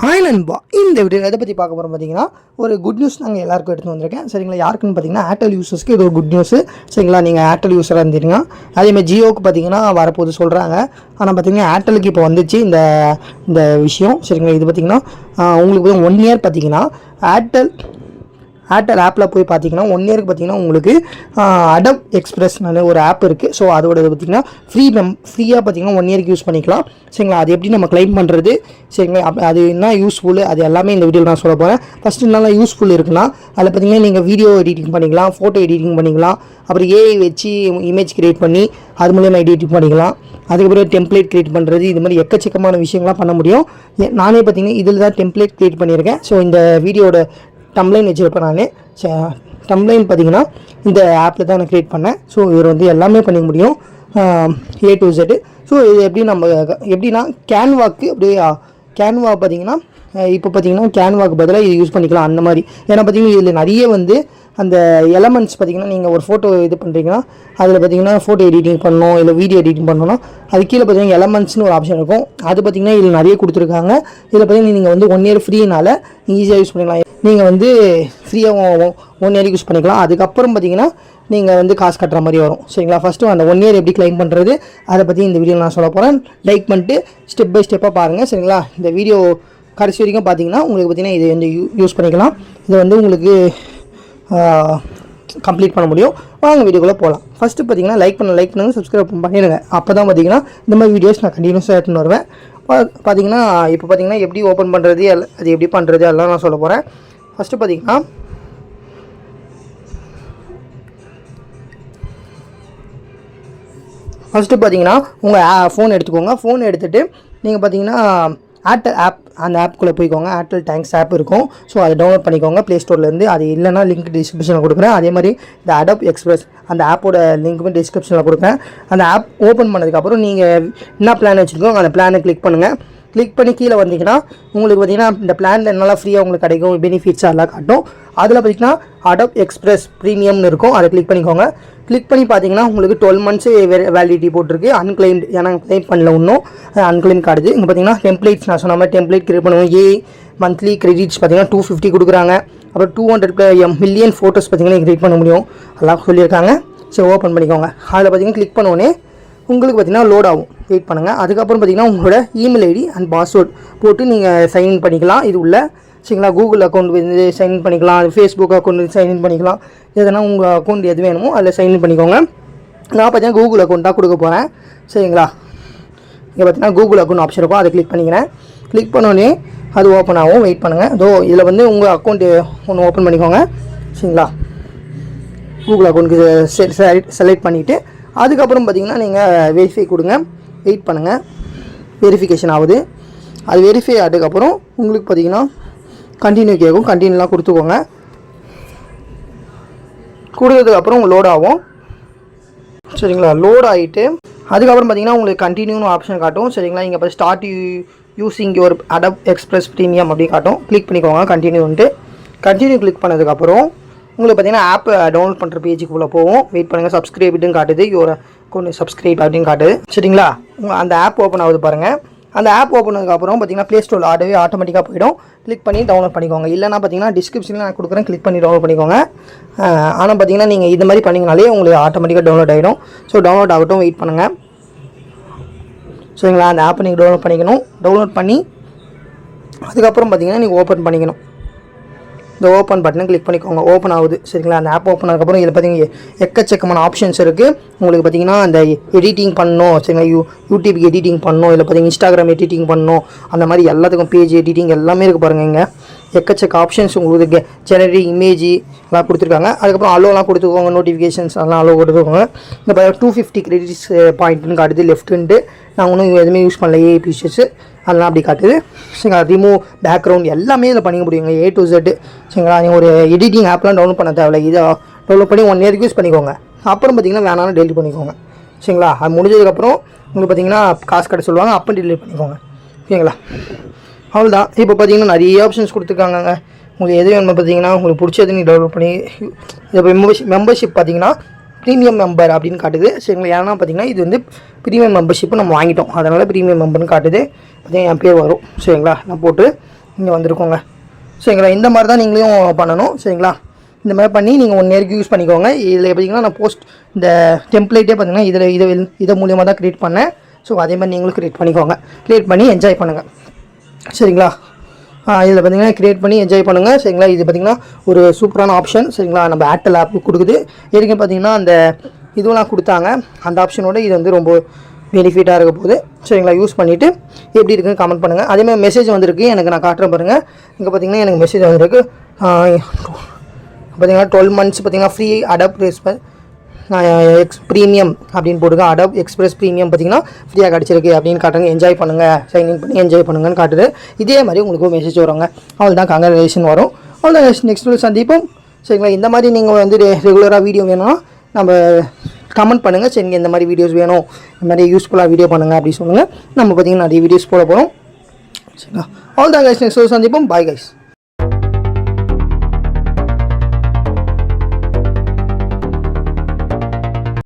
Hi நண்பா, இந்த video எதை பற்றி பார்க்க போகிறோம் பார்த்தீங்கன்னா, ஒரு குட் நியூஸ் நாங்கள் எல்லாருக்கும் எடுத்து வந்திருக்கேன். சரிங்களா, யாருக்குன்னு பார்த்தீங்கன்னா ஏர்டெல் யூசர்ஸ்க்கு இது ஒரு குட் நியூஸு. சரிங்களா, நீங்கள் ஏர்டெல் யூஸராக இருந்தீங்கன்னா, அதேமாதிரி ஜியோவுக்கு பார்த்தீங்கன்னா வரப்போது சொல்கிறாங்க. ஆனால் பார்த்தீங்கன்னா ஏர்டெலுக்கு இப்போ வந்துச்சு இந்த இந்த விஷயம். சரிங்களா, இது பார்த்தீங்கன்னா உங்களுக்கு 1 இயர் பார்த்தீங்கன்னா ஏர்டெல் ஆப்பில் போய் பார்த்தீங்கன்னா 1 இயருக்கு பார்த்தீங்கன்னா உங்களுக்கு அடப் எக்ஸ்பிரஸ்னு ஒரு ஆப் இருக்குது. ஸோ அதோட பார்த்தீங்கன்னா ஃப்ரீயாக பார்த்தீங்கன்னா 1 இயருக்கு யூஸ் பண்ணிக்கலாம். சரிங்களா, அது எப்படி நம்ம கிளைம் பண்ணுறது, சரிங்களா, அது என்ன யூஸ்ஃபுல், அது எல்லாமே இந்த வீடியோவில் நான் சொல்ல போகிறேன். ஃபஸ்ட்டு நல்லா யூஸ்ஃபுல் இருக்குன்னா அதில் பார்த்தீங்கன்னா நீங்கள் வீடியோ எடிட்டிங் பண்ணிக்கலாம், ஃபோட்டோ எடிட்டிங் பண்ணிக்கலாம், அப்புறம் ஏஐ வச்சு இமேஜ் க்ரியேட் பண்ணி அது மூலயமா எடிட்டிங் பண்ணிக்கலாம். அதுக்கப்புறம் டெம்ப்ளேட் க்ரியேட் பண்ணுறது, இது மாதிரி எக்கச்சக்கமான விஷயங்கள்லாம் பண்ண முடியும். நானே பார்த்தீங்கன்னா இதில் தான் டெம்ப்ளேட் க்ரியேட் பண்ணியிருக்கேன். ஸோ இந்த வீடியோட டம்ப்ளைன் வச்சுருப்பேன் நான். டம்ப்ளைன் பார்த்தீங்கன்னா இந்த ஆப்பில் தான் நான் க்ரியேட் பண்ணேன். ஸோ இவர் எல்லாமே பண்ணிக்க முடியும், A to Z. ஸோ இது எப்படின்னா கேன்வாக்கு அப்படியே கேன்வா பார்த்தீங்கன்னா இப்போ பார்த்தீங்கன்னா கேன்வாக்கு பதிலாக இது யூஸ் பண்ணிக்கலாம் அந்த மாதிரி. ஏன்னா பார்த்தீங்கன்னா இதில் நிறைய அந்த எலமெண்ட்ஸ் பார்த்தீங்கன்னா நீங்கள் ஒரு ஃபோட்டோ இது பண்ணுறீங்கன்னா அதில் பார்த்தீங்கன்னா ஃபோட்டோ எடிட்டிங் பண்ணணும், இல்லை வீடியோ எடிட்டிங் பண்ணணும்னா அது கீழே பார்த்தீங்கன்னா எலமெண்ட்ஸ்னு ஒரு ஆப்ஷன் இருக்கும். அது பார்த்தீங்கன்னா இதில் நிறைய கொடுத்துருக்காங்க. இதில் பார்த்தீங்கன்னா நீங்கள் 1 இயர் ஃப்ரீனால ஈஸியாக யூஸ் பண்ணிக்கலாம். நீங்கள் ஃப்ரீயாக 1 இயர் யூஸ் பண்ணிக்கலாம். அதுக்கப்புறம் பார்த்தீங்கன்னா நீங்கள் காசு கட்டுற மாதிரி வரும். சரிங்களா, ஃபஸ்ட்டு அந்த 1 இயர் எப்படி கிளைம் பண்ணுறது அதை பற்றி இந்த வீடியோ நான் சொல்ல போகிறேன். லைக் பண்ணிட்டு ஸ்டெப் பை ஸ்டெப்பாக பாருங்கள். சரிங்களா, இந்த வீடியோ கடைசி வரைக்கும் பார்த்தீங்கன்னா உங்களுக்கு பார்த்தீங்கன்னா இது யூஸ் பண்ணிக்கலாம். இது உங்களுக்கு கம்ப்ளீட் பண்ண முடியும். வாங்க வீடியோக்குள்ளே போகலாம். ஃபஸ்ட்டு பார்த்தீங்கன்னா லைக் பண்ணுங்க, சப்ஸ்கிரைப் பண்ணிடுங்க. அப்போ தான் பார்த்தீங்கன்னா இந்த மாதிரி வீடியோஸ் நான் கண்டினியூஸாக எடுத்துன்னு வருவேன். பார்த்தீங்கன்னா இப்போ பார்த்தீங்கன்னா எப்படி ஓப்பன் பண்ணுறது, அது எப்படி பண்ணுறது எல்லாம் நான் சொல்ல போகிறேன். ஃபஸ்ட்டு பார்த்தீங்கன்னா உங்கள் ஃபோன் எடுத்துக்கோங்க. ஃபோன் எடுத்துகிட்டு நீங்கள் பார்த்தீங்கன்னா ஏர்டெல் ஆப், அந்த ஆப்புக்குள்ளே போய்க்கோங்க. ஏர்டெல் தேங்க்ஸ் ஆப் இருக்கும். ஸோ அதை டவுன்லோட் பண்ணிக்கோங்க ப்ளே ஸ்டோர்லேருந்து. அது இல்லைனா லிங்க் டிஸ்கிரிப்ஷனில் கொடுக்குறேன். அதே மாதிரி இந்த அடப் எக்ஸ்பிரஸ் அந்த ஆப்போட லிங்க்குமே டிஸ்கிரிப்ஷனில் கொடுக்குறேன். அந்த ஆப் ஓப்பன் பண்ணதுக்கப்புறம் நீங்கள் என்ன பிளான் வச்சுருக்கோங்க அந்த பிளானை கிளிக் பண்ணுங்கள். கிளிக் பண்ணி கீழே வந்தீங்கன்னா உங்களுக்கு பார்த்தீங்கன்னா இந்த பிளானில் என்னெல்லாம் ஃப்ரீயாக உங்களுக்கு கிடைக்கும், பெனிஃபிட்ஸ் எல்லாம் காட்டும். அதில் பார்த்தீங்கன்னா அடப் எக்ஸ்பிரஸ் ப்ரீமியம்னு இருக்கும். அதை கிளிக் பண்ணிக்கோங்க. கிளிக் பண்ணி பார்த்தீங்கன்னா உங்களுக்கு 12 months வேலிடிட்டி போட்டிருக்கு. அன்கிளைம்டு, ஏன்னா கிளைம் பண்ணல இன்னும், அன்கிளைம் கார்டு. இங்கே பார்த்தீங்கன்னா டெம்ப்ளேட்ஸ் நான் சொன்ன மாதிரி டெம்ப்ளேட் கிரியேட் பண்ணுவோம். மந்த்லி கிரெடிட்ஸ் பார்த்தீங்கன்னா 250 கொடுக்குறாங்க. அப்புறம் 200 மில்லியன் ஃபோட்டோஸ் பார்த்தீங்கன்னா கிரியேட் பண்ண முடியும், எல்லாம் சொல்லியிருக்காங்க. சரி, ஓப்பன் பண்ணிக்கோங்க. அதில் பார்த்தீங்கன்னா கிளிக் பண்ணோடனே உங்களுக்கு பார்த்தீங்கன்னா லோட் ஆகும். வெயிட் பண்ணுங்கள். அதுக்கப்புறம் பார்த்தீங்கன்னா உங்களோட இமெயில் ஐடி அண்ட் பாஸ்வேர்ட் போட்டு நீங்கள் சைன்இன் பண்ணிக்கலாம். இது உள்ள சரிங்களா, கூகுள் அக்கௌண்ட் சைன்இன் பண்ணிக்கலாம், ஃபேஸ்புக் அக்கௌண்ட் சைன்இன் பண்ணிக்கலாம். எதனா உங்கள் அக்கௌண்ட் எது வேணுமோ அதில் சைன்இன் பண்ணிக்கோங்க. நான் பார்த்தீங்கன்னா கூகுள் அக்கௌண்ட் தான் கொடுக்க போகிறேன். சரிங்களா, இங்கே பார்த்தீங்கன்னா கூகுள் அக்கௌண்ட் ஆப்ஷன் இருக்கும். அதை கிளிக் பண்ணிக்கிறேன். கிளிக் பண்ணோடனே அது ஓப்பன் ஆகும். வெயிட் பண்ணுங்கள். இதில் உங்கள் அக்கௌண்ட்டு ஒன்று ஓப்பன் பண்ணிக்கோங்க. சரிங்களா, கூகுள் அக்கௌண்ட்டுக்கு செலக்ட் பண்ணிவிட்டு அதுக்கப்புறம் பார்த்தீங்கன்னா நீங்கள் வெரிஃபை கொடுங்க. வெயிட் பண்ணுங்கள், வெரிஃபிகேஷன் ஆகுது. அது வெரிஃபை ஆனதுக்கப்புறம் உங்களுக்கு பார்த்தீங்கன்னா கண்டினியூ கேட்கும். கண்டினியூலாம் கொடுத்துக்கோங்க. கொடுத்ததுக்கப்புறம் உங்களுக்கு லோட் ஆகும். சரிங்களா, லோட் ஆகிட்டு அதுக்கப்புறம் பார்த்தீங்கன்னா உங்களுக்கு கண்டினியூன்னு ஆப்ஷன் காட்டும். சரிங்களா, இங்கே இப்போ start using your ada express premium அப்படி காட்டும். கிளிக் பண்ணிக்கோங்க. கண்டினியூ கிளிக் பண்ணதுக்கப்புறம் உங்களுக்கு பார்த்தீங்கன்னா ஆப் டவுன்லோட் பண்ணுற பேஜுக்குள்ளே போகும். வெயிட் பண்ணுங்கள். சப்ஸ்கிரைப்டுன்னு காட்டுது, யுவர் அக்கௌண்ட் சப்ஸ்கிரைப் அப்படின்னு காட்டுது. சரிங்களா, அந்த ஆப் ஓப்பன் ஆகுது பாருங்கள். அந்த ஆப் ஓப்பன் ஆனதுக்கப்புறம் பார்த்தீங்கன்னா ப்ளே ஸ்டோரில் ஆட்டோமேட்டிக்காக போய்டும். கிளிக் பண்ணி டவுன்லோட் பண்ணிக்கோங்க. இல்லைனா பார்த்தீங்கன்னா டிஸ்கிரிப்ஷனில் நான் கொடுக்குறேன், கிளிக் பண்ணி டவுன்லோட் பண்ணிக்கோங்க. ஆனால் பார்த்தீங்கன்னா நீங்கள் இது மாதிரி பண்ணிங்கனாலே உங்களுக்கு ஆட்டோமேட்டிக்காக டவுன்லோட் ஆகிடும். ஸோ டவுன்லோட் ஆகட்டும், வெயிட் பண்ணுங்கள். சரிங்களா, அந்த ஆப்பை நீங்கள் டவுன்லோட் பண்ணிக்கணும். டவுன்லோட் பண்ணி அதுக்கப்புறம் பார்த்தீங்கன்னா நீங்கள் ஓப்பன் பண்ணிக்கணும். இந்த ஓப்பன் பட்டனை கிளிக் பண்ணிக்கோங்க. ஓப்பன் ஆகுது. சரிங்களா, அந்த ஆப் ஓப்பன் ஆனதுக்கப்புறம் இதில் பார்த்தீங்கன்னா எக்கச்சக்கமான ஆப்ஷன்ஸ் இருக்குது. உங்களுக்கு பார்த்தீங்கன்னா அந்த எடிட்டிங் பண்ணணும், சரிங்களா, யூடியூப்க்கு எடிட்டிங் பண்ணணும், இல்லை பார்த்தீங்கன்னா இன்ஸ்டாகிராம் எடிட்டிங் பண்ணணும், அந்த மாதிரி எல்லாத்துக்கும் பேஜ் எடிட்டிங் எல்லாமே இருக்குது பாருங்கள். இங்கே எக்கச்சக்க ஆப்ஷன்ஸ் உங்களுக்கு ஜெனரேட் இமேஜ் எல்லாம் கொடுத்துருக்காங்க. அதுக்கப்புறம் அலோலாம் கொடுத்துக்கோங்க. நோட்டிஃபிகேஷன்ஸ் எல்லாம் அலோ கொடுத்துக்கோங்க. இந்த 250 கிரெடிட்ஸ் பாயிண்ட்டுன்னு காட்டுது லெஃப்ட்டுன்ட்டு. நான் ஒன்றும் எதுவுமே யூஸ் பண்ணல. ஏஐ பிக்சர்ஸு அதெல்லாம் அப்படி காட்டுது. சரிங்களா, ரிமூவ் பேக்ரவுண்ட் எல்லாமே இதில் பண்ணிக்க முடியுங்க, A to Z. சரிங்களா, நீங்கள் ஒரு எடிட்டிங் ஆப்லாம் டவுன்லோட் பண்ண தேவையில்லை. இதை டவுன்லோட் பண்ணி 1 இயருக்கு யூஸ் பண்ணிக்கோங்க. அப்புறம் பார்த்தீங்கன்னா வேணாலும் டெலிட் பண்ணிக்கோங்க. சரிங்களா, அது முடிஞ்சதுக்கப்புறம் உங்களுக்கு பார்த்தீங்கன்னா காசு கட்ட சொல்லுவாங்க, அப்போ டெலிட் பண்ணிக்கோங்க. ஓகேங்களா, அவ்வளோதான். இப்போ பார்த்தீங்கன்னா நிறைய ஆப்ஷன்ஸ் கொடுத்துருக்காங்க. உங்களுக்கு எது வேணும் பார்த்தீங்கன்னா உங்களுக்கு பிடிச்சது நீங்கள் டவுன்லோட் பண்ணி இப்போ மெம்பர்ஷிப் பார்த்தீங்கன்னா ப்ரீமியம் மெம்பர் அப்படின்னு காட்டுது. சரிங்களா, ஏன்னா பார்த்தீங்கன்னா இது ப்ரீமியம் மெம்பர்ஷிப்பு நம்ம வாங்கிட்டோம், அதனால் ப்ரீமியம் மெம்பர்னு காட்டுது. அதே என் பேர் வரும். சரிங்களா, நான் போட்டு இங்கே வந்திருக்கோங்க. சரிங்களா, இந்த மாதிரி தான் நீங்களும் பண்ணணும். சரிங்களா, இந்த மாதிரி பண்ணி நீங்கள் 1 இயருக்கு யூஸ் பண்ணிக்கோங்க. இதில் பார்த்தீங்கன்னா நான் இந்த டெம்ப்ளேட்டே பார்த்தீங்கன்னா இதை மூலியமாக தான் க்ரியேட் பண்ணேன். ஸோ அதே மாதிரி நீங்களும் க்ரியேட் பண்ணிக்கோங்க. க்ரியேட் பண்ணி என்ஜாய் பண்ணுங்கள். சரிங்களா, இதில் பார்த்தீங்கன்னா க்ரியேட் பண்ணி என்ஜாய் பண்ணுங்கள். சரிங்களா, இது பார்த்திங்கன்னா ஒரு சூப்பரான ஆப்ஷன். சரிங்களா, நம்ம ஏர்டெல் ஆப் கொடுக்குது. எதுக்கு பார்த்தீங்கன்னா அந்த இதுவெல்லாம் கொடுத்தாங்க. அந்த ஆப்ஷனோட இது வந்து ரொம்ப பெனிஃபிட்டாக இருக்க போகுது. சரிங்களா, யூஸ் பண்ணிவிட்டு எப்படி இருக்குன்னு கமெண்ட் பண்ணுங்கள். அதேமாதிரி மெசேஜ் வந்திருக்கு, எனக்கு நான் காட்டுறேன் பாருங்கள். இங்கே பார்த்தீங்கன்னா எனக்கு மெசேஜ் வந்திருக்கு. பார்த்தீங்கன்னா 12 months பார்த்தீங்கன்னா ஃப்ரீ அடாப் ப்ரீமியம் அப்படின்னு போட்டுருக்கேன். அடாப் எக்ஸ்பிரஸ் ப்ரீமியம் பார்த்தீங்கன்னா ஃப்ரீயாக கிடச்சிருக்கு அப்படின்னு காட்டுங்க. என்ஜாய் பண்ணுங்கள், சைன்இன் பண்ணி என்ஜாய் பண்ணுங்கன்னு காட்டுது. இதே மாதிரி உங்களுக்கு மெசேஜ் வருவாங்க. அவள் தான் கங்க்ராச்சுலேஷன் வரும். அவள் தான் நெக்ஸ்ட் சந்திப்போம். சரிங்களா, இந்த மாதிரி நீங்கள் வந்து ரெகுலராக வீடியோ வேணும்னா நம்ம கமெண்ட் பண்ணுங்கள். சரிங்க, இந்த மாதிரி வீடியோஸ் வேணும், இந்த மாதிரி யூஸ்ஃபுல்லாக வீடியோ பண்ணுங்கள் அப்படின்னு சொல்லுங்கள். நம்ம பார்த்தீங்கன்னா நிறைய வீடியோஸ் போட போகிறோம். சரிங்களா, அவள் தான் கைஸ், நெக்ஸ்ட் சந்திப்போம். Bye guys.